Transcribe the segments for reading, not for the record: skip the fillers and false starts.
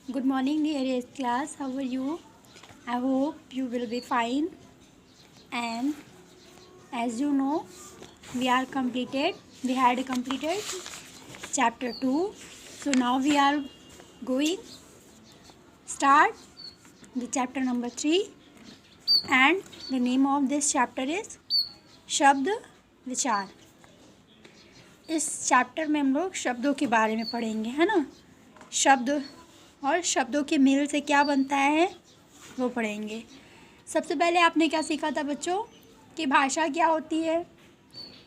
Good morning, dear class. How are you? I hope you will be fine. And as you know, we had completed chapter 2. So now we are going start the chapter number 3, and the name of this chapter is शब्द विचार। इस chapter में हम लोग शब्दों के बारे में पढ़ेंगे, है ना। शब्द और शब्दों के मेल से क्या बनता है वो पढ़ेंगे। सबसे पहले आपने क्या सीखा था बच्चों कि भाषा क्या होती है।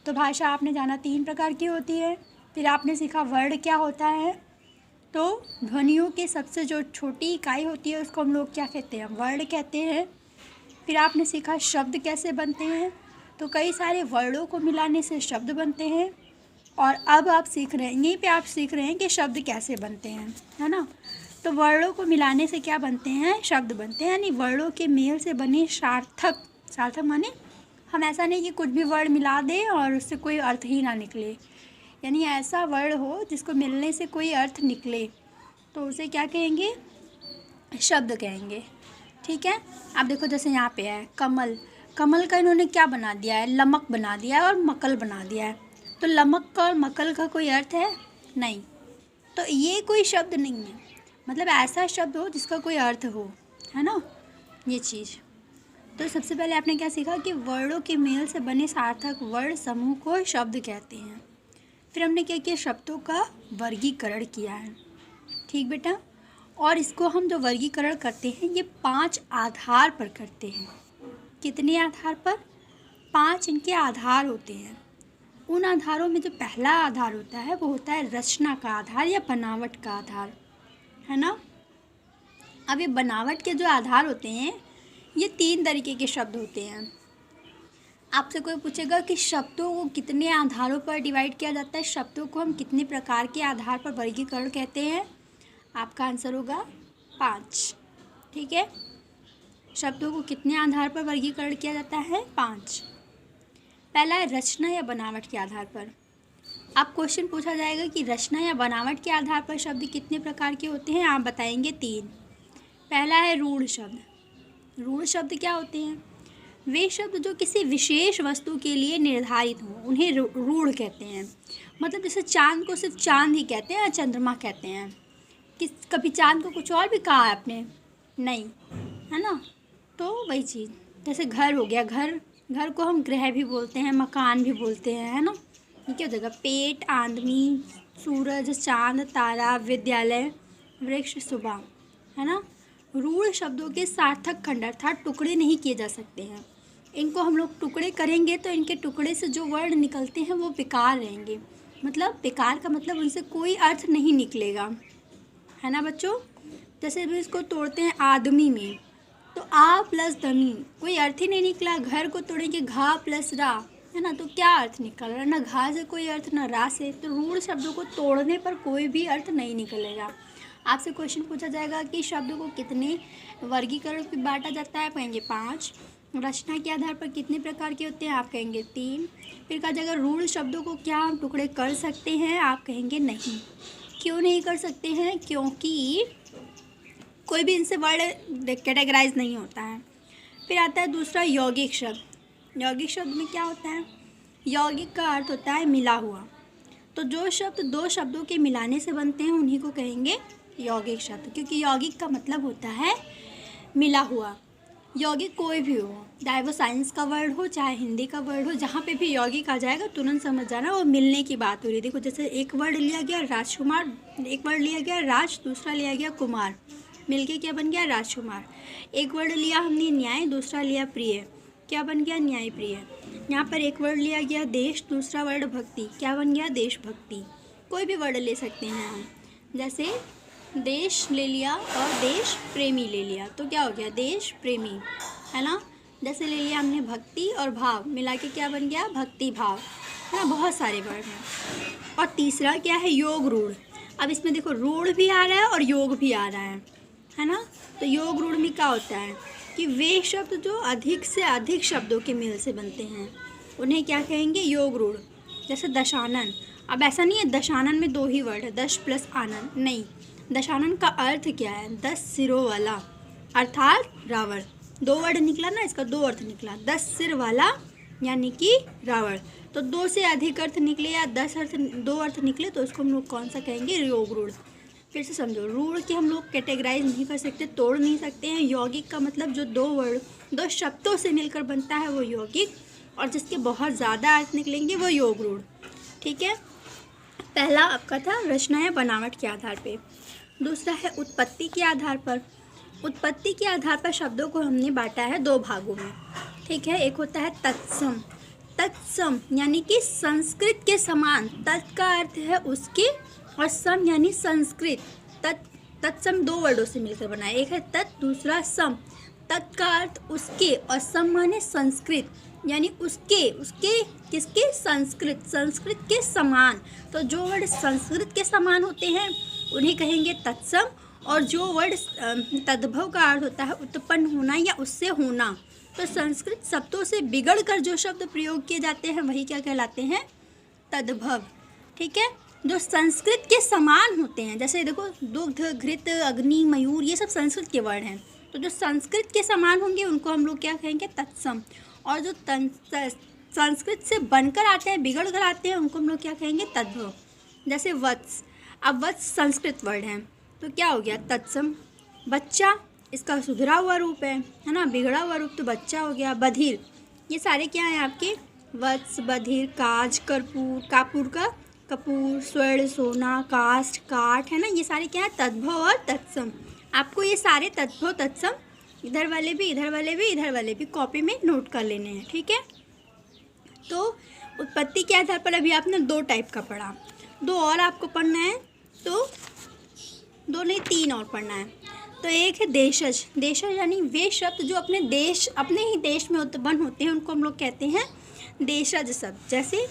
तो भाषा आपने जाना 3 प्रकार की होती है। फिर आपने सीखा वर्ण क्या होता है। तो ध्वनियों की सबसे जो छोटी इकाई होती है उसको हम लोग क्या कहते हैं, वर्ण कहते हैं। फिर आपने सीखा शब्द कैसे बनते हैं। तो कई सारे वर्णों को मिलाने से शब्द बनते हैं। और अब आप सीख रहे हैं, यहीं पे आप सीख रहे हैं कि शब्द कैसे बनते हैं, है ना। तो वर्णों को मिलाने से क्या बनते हैं, शब्द बनते हैं। यानी वर्णों के मेल से बने सार्थक माने हम ऐसा नहीं कि कुछ भी वर्ण मिला दें और उससे कोई अर्थ ही ना निकले। यानी ऐसा वर्ण हो जिसको मिलने से कोई अर्थ निकले तो उसे क्या कहेंगे, शब्द कहेंगे। ठीक है। अब देखो जैसे यहाँ पे है कमल। कमल का इन्होंने क्या बना दिया है, लमक बना दिया है और मकल बना दिया है। तो लमक का और मकल का कोई अर्थ है नहीं। तो ये कोई शब्द नहीं है। मतलब ऐसा शब्द हो जिसका कोई अर्थ हो, है ना, ये चीज़। तो सबसे पहले आपने क्या सीखा कि वर्णों के मेल से बने सार्थक वर्ण समूह को शब्द कहते हैं। फिर हमने क्या किया, शब्दों का वर्गीकरण किया है। ठीक बेटा। और इसको हम जो वर्गीकरण करते हैं ये 5 आधार पर करते हैं। कितने आधार पर, 5 इनके आधार होते हैं। उन आधारों में जो पहला आधार होता है वो होता है रचना का आधार या बनावट का आधार, है ना। अब ये बनावट के जो आधार होते हैं ये 3 तरीके के शब्द होते हैं। आपसे कोई पूछेगा कि शब्दों को कितने आधारों पर डिवाइड किया जाता है, शब्दों को हम कितने प्रकार के आधार पर वर्गीकरण कहते हैं, आपका आंसर होगा 5। ठीक है। शब्दों को कितने आधार पर वर्गीकरण किया जाता है, 5। पहला है रचना या बनावट के आधार पर। अब क्वेश्चन पूछा जाएगा कि रचना या बनावट के आधार पर शब्द कितने प्रकार के होते हैं, आप बताएंगे 3। पहला है रूढ़ शब्द। रूढ़ शब्द क्या होते हैं, वे शब्द जो किसी विशेष वस्तु के लिए निर्धारित हों उन्हें रूढ़ कहते हैं। मतलब जैसे चांद को सिर्फ चांद ही कहते हैं या चंद्रमा कहते हैं। कभी चांद को कुछ और भी कहा है आपने, नहीं, है ना। तो वही चीज़, जैसे घर हो गया, घर को हम गृह भी बोलते हैं, मकान भी बोलते हैं, है ना। ये क्या हो जाएगा, पेट, आदमी, सूरज, चांद, तारा, विद्यालय, वृक्ष, सुबह, है ना। रूढ़ शब्दों के सार्थक खंड अर्थात टुकड़े नहीं किए जा सकते हैं। इनको हम लोग टुकड़े करेंगे तो इनके टुकड़े से जो वर्ण निकलते हैं वो बेकार रहेंगे। मतलब बेकार का मतलब उनसे कोई अर्थ नहीं निकलेगा, है ना बच्चों। जैसे भी इसको तोड़ते हैं आदमी में, तो आ प्लस दमी, कोई अर्थ ही नहीं निकला। घर को तोड़ेंगे घा प्लस रा, है ना, तो क्या अर्थ निकल रहा है, ना घा से कोई अर्थ ना रा से। तो रूढ़ शब्दों को तोड़ने पर कोई भी अर्थ नहीं निकलेगा। आपसे क्वेश्चन पूछा जाएगा कि शब्दों को कितने वर्गीकरण में बांटा जाता है, आप कहेंगे 5। रचना के आधार पर कितने प्रकार के होते हैं, आप कहेंगे 3। फिर कहा जाएगा रूढ़ शब्दों को क्या हम टुकड़े कर सकते हैं, आप कहेंगे नहीं। क्यों नहीं कर सकते हैं, क्योंकि कोई भी इनसे वर्ड कैटेगराइज नहीं होता है। फिर आता है दूसरा यौगिक शब्द। यौगिक शब्द में क्या होता है, यौगिक का अर्थ होता है मिला हुआ। तो जो शब्द 2 शब्दों के मिलाने से बनते हैं उन्हीं को कहेंगे यौगिक शब्द, क्योंकि यौगिक का मतलब होता है मिला हुआ। यौगिक कोई भी हो, चाहे वो साइंस का वर्ड हो चाहे हिंदी का वर्ड हो, जहाँ पे भी यौगिक आ जाएगा तुरंत समझ जाना वो मिलने की बात हो रही है। देखो जैसे एक वर्ड लिया गया राजकुमार, एक वर्ड लिया गया राज, दूसरा लिया गया कुमार, मिलके क्या बन गया, राजकुमार। एक वर्ड लिया हमने न्याय, दूसरा लिया प्रिय, क्या बन गया, न्याय प्रिय। यहाँ पर एक वर्ड लिया गया देश, दूसरा वर्ड भक्ति, क्या बन गया, देशभक्ति। कोई भी वर्ड ले सकते हैं हम, जैसे देश ले लिया और देश प्रेमी ले लिया तो क्या हो गया, देश प्रेमी, है ना। जैसे ले लिया हमने भक्ति और भाव, मिला के क्या बन गया, भक्ति भाव, है ना। बहुत सारे वर्ड हैं। और तीसरा क्या है, योग रूढ़। अब इसमें देखो रूढ़ भी आ रहा है और योग भी आ रहा है ना। तो योग रूढ़ में क्या होता है कि वे शब्द जो अधिक से अधिक शब्दों के मेल से बनते हैं उन्हें क्या कहेंगे, योग रूढ़। जैसे दशानन, अब ऐसा नहीं है दशानन में 2 ही वर्ड है, दश प्लस आनंद, नहीं, दशानन का अर्थ क्या है? 10 सिरों वाला, अर्थात रावण। 2 वर्ड निकला ना, इसका 2 अर्थ निकला। 10 सिर वाला यानी कि रावण। तो 2 से अधिक अर्थ निकले या 2 अर्थ निकले तो उसको हम लोग कौन सा कहेंगे? योग रूढ़। फिर से समझो, रूढ़ की हम लोग कैटेगराइज नहीं कर सकते, तोड़ नहीं सकते हैं। यौगिक का मतलब जो 2 शब्दों से मिलकर बनता है वो यौगिक, और जिसके बहुत ज़्यादा अर्थ निकलेंगे वो योग रूढ़। ठीक है, पहला आपका था रचना या बनावट के आधार पे। दूसरा है उत्पत्ति के आधार पर। उत्पत्ति के आधार पर शब्दों को हमने बांटा है 2 भागों में। ठीक है, एक होता है तत्सम। तत्सम यानी कि संस्कृत के समान। तत् का अर्थ है उसके और सम यानी संस्कृत। तत्सम 2 वर्डों से मिलकर बना है, एक है तत्, दूसरा सम। तत् का अर्थ उसके और सम माने संस्कृत, यानी उसके किसके? संस्कृत, संस्कृत के समान। तो जो वर्ड संस्कृत के समान होते हैं उन्हें कहेंगे तत्सम, और जो वर्ड तद्भव का अर्थ होता है उत्पन्न होना या उससे होना। तो संस्कृत शब्दों से बिगड़ कर जो शब्द प्रयोग किए जाते हैं वही क्या कहलाते हैं? तद्भव। ठीक है, जो संस्कृत के समान होते हैं, जैसे देखो दुग्ध, घृत, अग्नि, मयूर, ये सब संस्कृत के वर्ड हैं। तो जो संस्कृत के समान होंगे उनको हम लोग क्या कहेंगे? तत्सम। और जो संस्कृत से बनकर आते हैं, बिगड़ कर आते हैं, उनको हम लोग क्या कहेंगे? तद्भव। जैसे वत्स, अब वत्स संस्कृत वर्ड है तो क्या हो गया? तत्सम। बच्चा, इसका सुधरा हुआ रूप है ना, बिगड़ा हुआ रूप तो बच्चा हो गया। बधिर, ये सारे क्या हैं आपके? वत्स, बधिर, काज, कर्पूर, कापूर का कपूर, स्वर्ण, सोना, काष्ठ, काठ, है ना, ये सारे क्या है? तद्भव और तत्सम। आपको ये सारे तद्भव तत्सम इधर वाले भी, इधर वाले भी, इधर वाले भी कॉपी में नोट कर लेने हैं। ठीक है, तो उत्पत्ति के आधार पर अभी आपने 2 टाइप का पढ़ा, 2 और आपको पढ़ना है, तो 2 नहीं 3 और पढ़ना है। तो एक है देशज। देशज यानी वे शब्द जो अपने ही देश में उत्पन्न होते हैं उनको हम लोग कहते हैं देशज शब्द। जैसे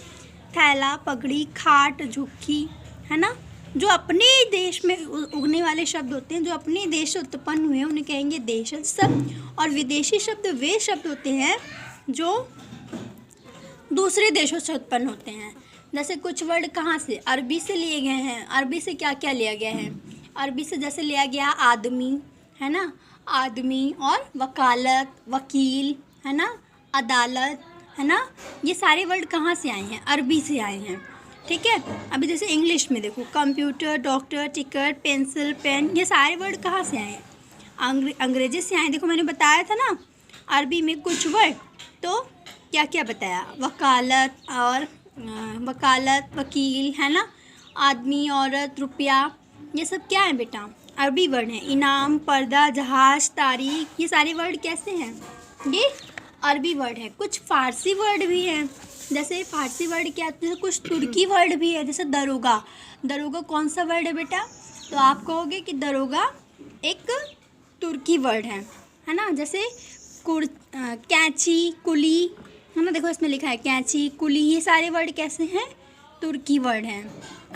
थैला, पगड़ी, खाट, झुक्की, है ना, जो अपने देश में उगने वाले शब्द होते हैं, जो अपने देश से उत्पन्न हुए हैं उन्हें कहेंगे देशज शब्द। और विदेशी शब्द वे शब्द होते हैं जो दूसरे देशों से उत्पन्न होते हैं। जैसे कुछ वर्ड कहाँ से? अरबी से लिए गए हैं। अरबी से क्या क्या लिया गया है? अरबी से जैसे लिया गया आदमी, है ना, आदमी, और वकालत, वकील, है ना, अदालत, है ना, ये सारे वर्ड कहाँ से आए हैं? अरबी से आए हैं। ठीक है, अभी जैसे इंग्लिश में देखो computer, doctor, ticket, pencil, pen, ये सारे वर्ड कहाँ से आए हैं? अंग्रेजी से आए। देखो मैंने बताया था ना अरबी में कुछ वर्ड, तो क्या क्या बताया? वकालत और वकालत, वकील, है ना, आदमी, औरत, रुपया, ये सब क्या है बेटा? अरबी वर्ड हैं। इनाम, पर्दा, जहाज, तारीख, ये सारे वर्ड कैसे हैं? ये अरबी वर्ड है। कुछ फारसी वर्ड भी हैं। जैसे फारसी वर्ड क्या होते हैं? कुछ तुर्की वर्ड भी है, जैसे दरोगा। दरोगा कौन सा वर्ड है बेटा? तो आप कहोगे कि दरोगा एक तुर्की वर्ड है ना। जैसे कैंची, कुली, है ना, देखो इसमें लिखा है कैंची, कुली, ये सारे वर्ड कैसे हैं? तुर्की वर्ड हैं।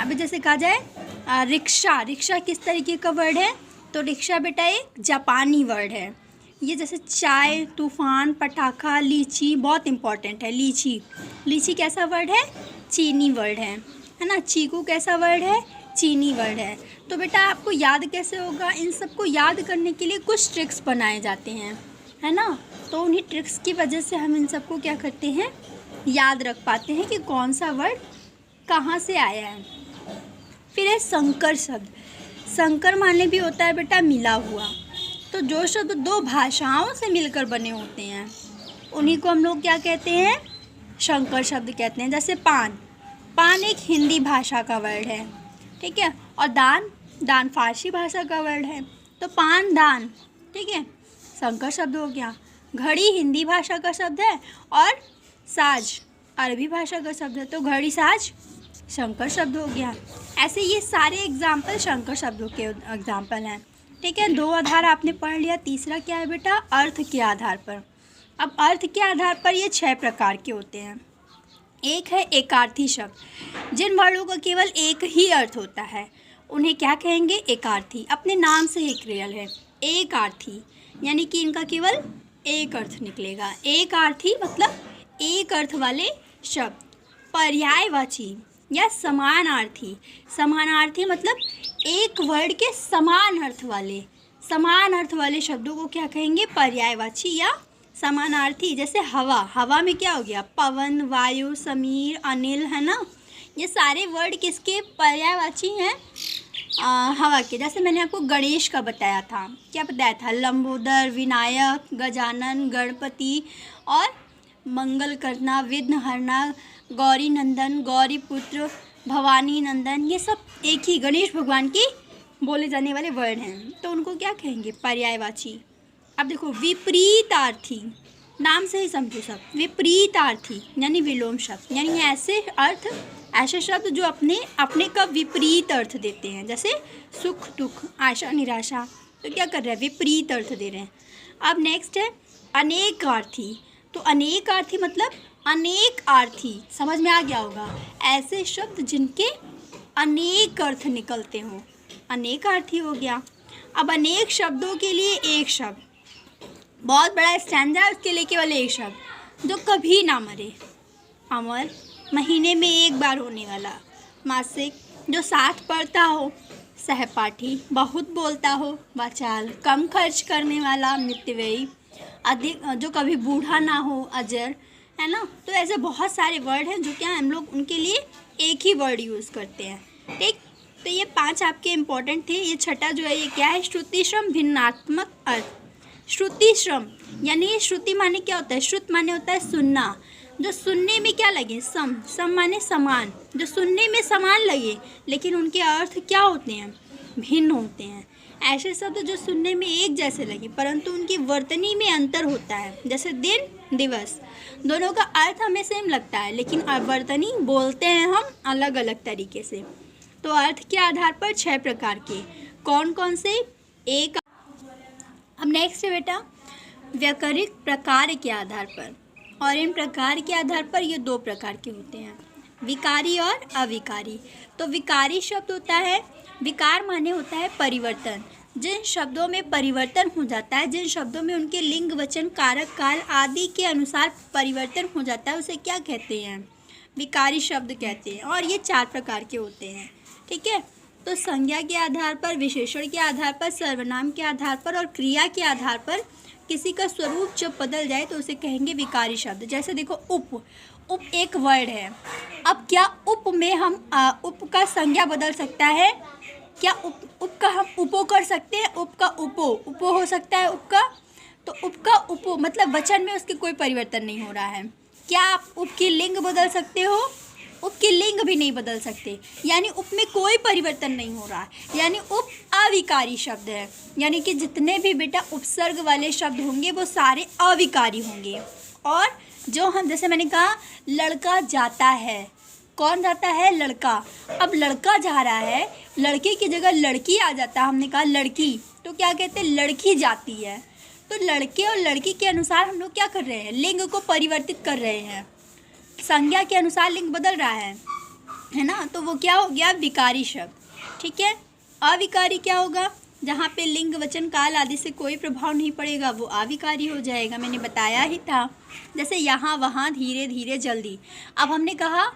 अभी जैसे कहा जाए रिक्शा, रिक्शा किस तरीके का वर्ड है? तो रिक्शा बेटा एक जापानी वर्ड है। ये जैसे चाय, तूफान, पटाखा, लीची, बहुत इम्पॉर्टेंट है। लीची, लीची कैसा वर्ड है? चीनी वर्ड है ना। चीकू कैसा वर्ड है? चीनी वर्ड है। तो बेटा आपको याद कैसे होगा? इन सबको याद करने के लिए कुछ ट्रिक्स बनाए जाते हैं, है ना। तो उन्हीं ट्रिक्स की वजह से हम इन सबको क्या करते हैं? याद रख पाते हैं कि कौन सा वर्ड कहाँ से आया है। फिर है संकर शब्द। संकर माने भी होता है बेटा मिला हुआ। तो जो शब्द 2 भाषाओं से मिलकर बने होते हैं उन्हीं को हम लोग क्या कहते हैं? संकर शब्द कहते हैं। जैसे पान, पान एक हिंदी भाषा का वर्ड है, ठीक है, और दान, दान फारसी भाषा का वर्ड है। तो पान, दान, ठीक है, संकर शब्द हो गया। घड़ी हिंदी भाषा का शब्द है और साज अरबी भाषा का शब्द है, तो घड़ी, साज संकर शब्द हो गया। ऐसे ये सारे एग्जाम्पल संकर शब्दों के एग्जाम्पल हैं, ठीक है। 2 आधार आपने पढ़ लिया। तीसरा क्या है बेटा? अर्थ के आधार पर। अब अर्थ के आधार पर ये 6 प्रकार के होते हैं। एक है एकार्थी शब्द। जिन वर्णों का केवल एक ही अर्थ होता है उन्हें क्या कहेंगे? एकार्थी। अपने नाम से ही क्रियल है एकार्थी, यानी कि इनका केवल एक अर्थ निकलेगा। एकार्थी मतलब एक अर्थ वाले शब्द। पर्यायवाची या समानार्थी। समानार्थी मतलब एक वर्ड के समान अर्थ वाले शब्दों को क्या कहेंगे? पर्यायवाची या समानार्थी। जैसे हवा, हवा में क्या हो गया? पवन, वायु, समीर, अनिल, है ना। ये सारे वर्ड किसके पर्यायवाची हैं? हवा के। जैसे मैंने आपको गणेश का बताया था, क्या बताया था? लंबोदर, विनायक, गजानन, गणपति और मंगल करना, विघ्न हरना, गौरी नंदन, गौरी पुत्र, भवानी नंदन, ये सब एक ही गणेश भगवान की बोले जाने वाले वर्ड हैं, तो उनको क्या कहेंगे? पर्यायवाची। अब देखो विपरीतार्थी, नाम से ही समझो सब। विपरीतार्थी यानी विलोम शब्द, यानी ऐसे शब्द जो अपने का विपरीत अर्थ देते हैं। जैसे सुख दुख, आशा निराशा, तो क्या कर रहे हैं? विपरीत अर्थ दे रहे हैं। अब नेक्स्ट है अनेकार्थी। तो अनेकार्थी मतलब अनेक आर्थी, समझ में आ गया होगा। ऐसे शब्द जिनके अनेक अर्थ निकलते हों, अनेकार्थी हो गया। अब अनेक शब्दों के लिए एक शब्द, बहुत बड़ा स्टैंजा है, उसके लिए केवल एक शब्द। जो कभी ना मरे, अमर, महीने में एक बार होने वाला, मासिक, जो साथ पढ़ता हो, सहपाठी, बहुत बोलता हो, वाचाल, कम खर्च करने वाला, मितव्ययी, अधिक, जो कभी बूढ़ा ना हो, अजर, है ना। तो ऐसे बहुत सारे वर्ड हैं जो क्या हम लोग उनके लिए एक ही वर्ड यूज़ करते हैं, ठीक। तो ये 5 आपके इम्पोर्टेंट थे। ये छठा जो है ये क्या है? श्रुति श्रम भिन्नात्मक अर्थ। श्रुति श्रम यानी श्रुति माने क्या होता है? श्रुत माने होता है सुनना, जो सुनने में क्या लगे? सम माने समान, जो सुनने में समान लगे लेकिन उनके अर्थ क्या होते हैं? भिन्न होते हैं। ऐसे शब्द जो सुनने में एक जैसे लगे परंतु उनकी वर्तनी में अंतर होता है। जैसे दिन, दिवस, दोनों का अर्थ हमें सेम लगता है लेकिन वर्तनी बोलते हैं हम अलग अलग तरीके से। तो अर्थ के आधार पर 6 प्रकार के, कौन कौन से? एक। अब नेक्स्ट है बेटा व्याकरणिक प्रकार के आधार पर, और इन प्रकार के आधार पर ये 2 प्रकार के होते हैं, विकारी और अविकारी। तो विकारी शब्द होता है, विकार माने होता है परिवर्तन। जिन शब्दों में परिवर्तन हो जाता है, जिन शब्दों में उनके लिंग, वचन, कारक, काल आदि के अनुसार परिवर्तन हो जाता है, उसे क्या कहते हैं? विकारी शब्द कहते हैं। और ये 4 प्रकार के होते हैं, ठीक है। तो संज्ञा के आधार पर, विशेषण के आधार पर, सर्वनाम के आधार पर और क्रिया के आधार पर किसी का स्वरूप जब बदल जाए तो उसे कहेंगे विकारी शब्द। जैसे देखो उप एक वर्ड है। अब क्या उप में हम उप का संज्ञा बदल सकता है? क्या उप का हम उपो कर सकते हैं? उप का उपो हो सकता है उप का। तो उप का उपो मतलब वचन में उसके कोई परिवर्तन नहीं हो रहा है। क्या आप उप की लिंग बदल सकते हो? उप की लिंग भी नहीं बदल सकते, यानी उप में कोई परिवर्तन नहीं हो रहा है, यानी उप अविकारी शब्द है। यानी कि जितने भी बेटा उपसर्ग वाले शब्द होंगे वो सारे अविकारी होंगे। और जो हम, जैसे मैंने कहा लड़का जाता है, कौन जाता है? लड़का। अब लड़का जा रहा है, लड़के की जगह लड़की आ जाता है, हमने कहा लड़की, तो क्या कहते हैं? लड़की जाती है। तो लड़के और लड़की के अनुसार हम लोग क्या कर रहे हैं? लिंग को परिवर्तित कर रहे हैं, संज्ञा के अनुसार लिंग बदल रहा है ना। तो वो क्या हो गया? विकारी शब्द, ठीक है। अविकारी क्या होगा? जहाँ पे लिंग, वचन, काल आदि से कोई प्रभाव नहीं पड़ेगा वो अविकारी हो जाएगा, मैंने बताया ही था। जैसे यहाँ, वहाँ, धीरे धीरे, जल्दी। अब हमने कहा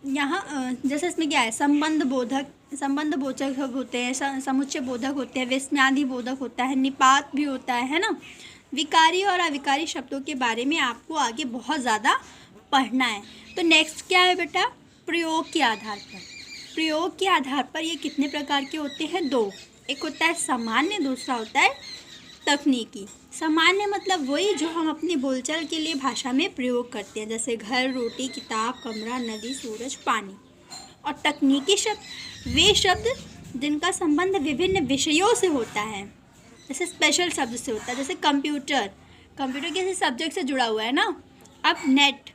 यहाँ जैसे इसमें क्या है? संबंध बोधक होते हैं, समुच्चय बोधक होते हैं, विस्मयादि बोधक होता है, निपात भी होता है ना। विकारी और अविकारी शब्दों के बारे में आपको आगे बहुत ज़्यादा पढ़ना है। तो नेक्स्ट क्या है बेटा? प्रयोग के आधार पर। प्रयोग के आधार पर ये कितने प्रकार के होते हैं? 2। एक होता है सामान्य, दूसरा होता है तकनीकी। सामान्य मतलब वही जो हम अपनी बोलचाल के लिए भाषा में प्रयोग करते हैं, जैसे घर, रोटी, किताब, कमरा, नदी, सूरज, पानी। और तकनीकी शब्द वे शब्द जिनका संबंध विभिन्न विषयों से होता है, जैसे स्पेशल शब्द से होता है। जैसे कंप्यूटर किसी सब्जेक्ट से जुड़ा हुआ है ना। अब नेट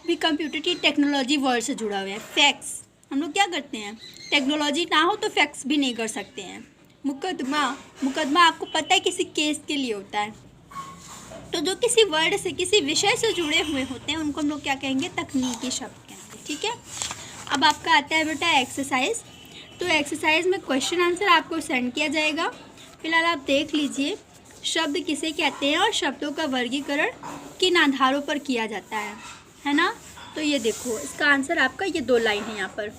भी कंप्यूटर की टेक्नोलॉजी वर्ड से जुड़ा हुआ है। फैक्स, हम लोग क्या करते हैं? टेक्नोलॉजी ना हो तो फैक्स भी नहीं कर सकते हैं। मुकदमा आपको पता है किसी केस के लिए होता है। तो जो किसी वर्ड से, किसी विषय से जुड़े हुए होते हैं उनको हम लोग क्या कहेंगे? तकनीकी शब्द कहेंगे, ठीक है। अब आपका आता है बेटा एक्सरसाइज। तो एक्सरसाइज में क्वेश्चन आंसर आपको सेंड किया जाएगा। फिलहाल आप देख लीजिए शब्द किसे कहते हैं और शब्दों का वर्गीकरण किन आधारों पर किया जाता है ना। तो ये देखो इसका आंसर आपका, ये 2 लाइन है यहाँ पर।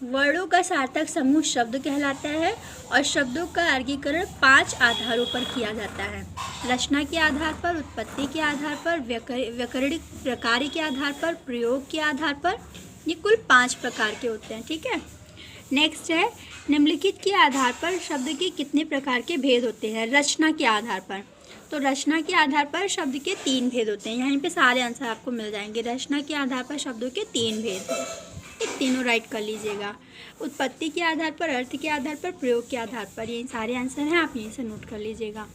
वर्णों का सार्थक समूह शब्द कहलाता है और शब्दों का वर्गीकरण 5 आधारों पर किया जाता है। रचना के आधार पर, उत्पत्ति के आधार पर, व्याकरणिक प्रकार के आधार पर, प्रयोग के आधार पर। ये कुल 5 प्रकार के होते हैं, ठीक है। नेक्स्ट है निम्नलिखित के आधार पर शब्द के कितने प्रकार के भेद होते हैं। रचना के आधार पर, तो रचना के आधार पर शब्द के 3 भेद होते हैं। यहाँ पे सारे आंसर आपको मिल जाएंगे। रचना के आधार पर शब्दों के 3 भेद हैं, तीनों राइट कर लीजिएगा। उत्पत्ति के आधार पर, अर्थ के आधार पर, प्रयोग के आधार पर, ये सारे आंसर हैं, आप यहीं से नोट कर लीजिएगा।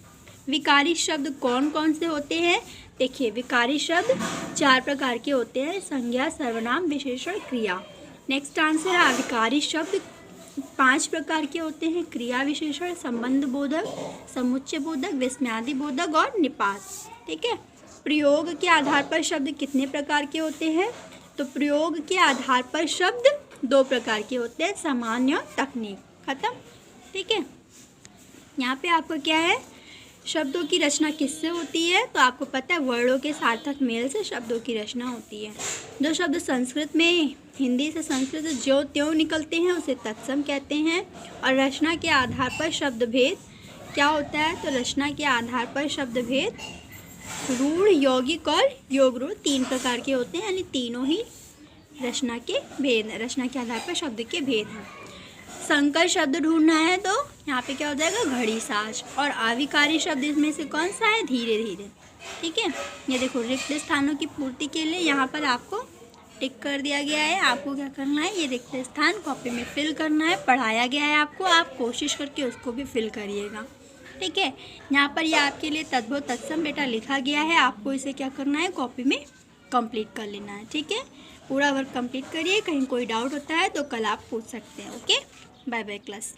विकारी शब्द कौन कौन से होते हैं। देखिए विकारी शब्द 4 प्रकार के होते हैं, संज्ञा, सर्वनाम, विशेषण, क्रिया। नेक्स्ट आंसर है अविकारी शब्द 5 प्रकार के होते हैं, क्रिया विशेषण, संबंध बोधक, समुच्चय बोधक, विस्मयादि बोधक और निपात, ठीक है। प्रयोग के आधार पर शब्द कितने प्रकार के होते हैं, तो प्रयोग के आधार पर शब्द 2 प्रकार के होते हैं, सामान्य और तकनीक। खत्म, ठीक है। यहाँ पे आपको क्या है, शब्दों की रचना किससे होती है, तो आपको पता है वर्णों के सार्थक मेल से शब्दों की रचना होती है। जो शब्द संस्कृत में हिंदी से संस्कृत जो त्यों निकलते हैं उसे तत्सम कहते हैं। और रचना के आधार पर शब्द भेद क्या होता है, तो रचना के आधार पर शब्द भेद रूढ़, यौगिक और योग रूढ़ 3 प्रकार के होते हैं, यानी तीनों ही रचना के भेद हैं, रचना के आधार पर शब्द के भेद हैं। संकर शब्द ढूंढना है तो यहाँ पे क्या हो जाएगा, घड़ी साज। और अविकारी शब्द इसमें से कौन सा है, धीरे धीरे, ठीक है। ये देखो रिक्त स्थानों की पूर्ति के लिए यहाँ पर आपको टिक कर दिया गया है। आपको क्या करना है, ये रिक्त स्थान कॉपी में फिल करना है, पढ़ाया गया है आपको, आप कोशिश करके उसको भी फिल करिएगा, ठीक है। यहाँ पर ये आपके लिए तद्भव तत्सम बेटा लिखा गया है, आपको इसे क्या करना है, कॉपी में कंप्लीट कर लेना है, ठीक है। पूरा वर्क कंप्लीट करिए, कहीं कोई डाउट होता है तो कल आप पूछ सकते हैं। Okay, bye bye class.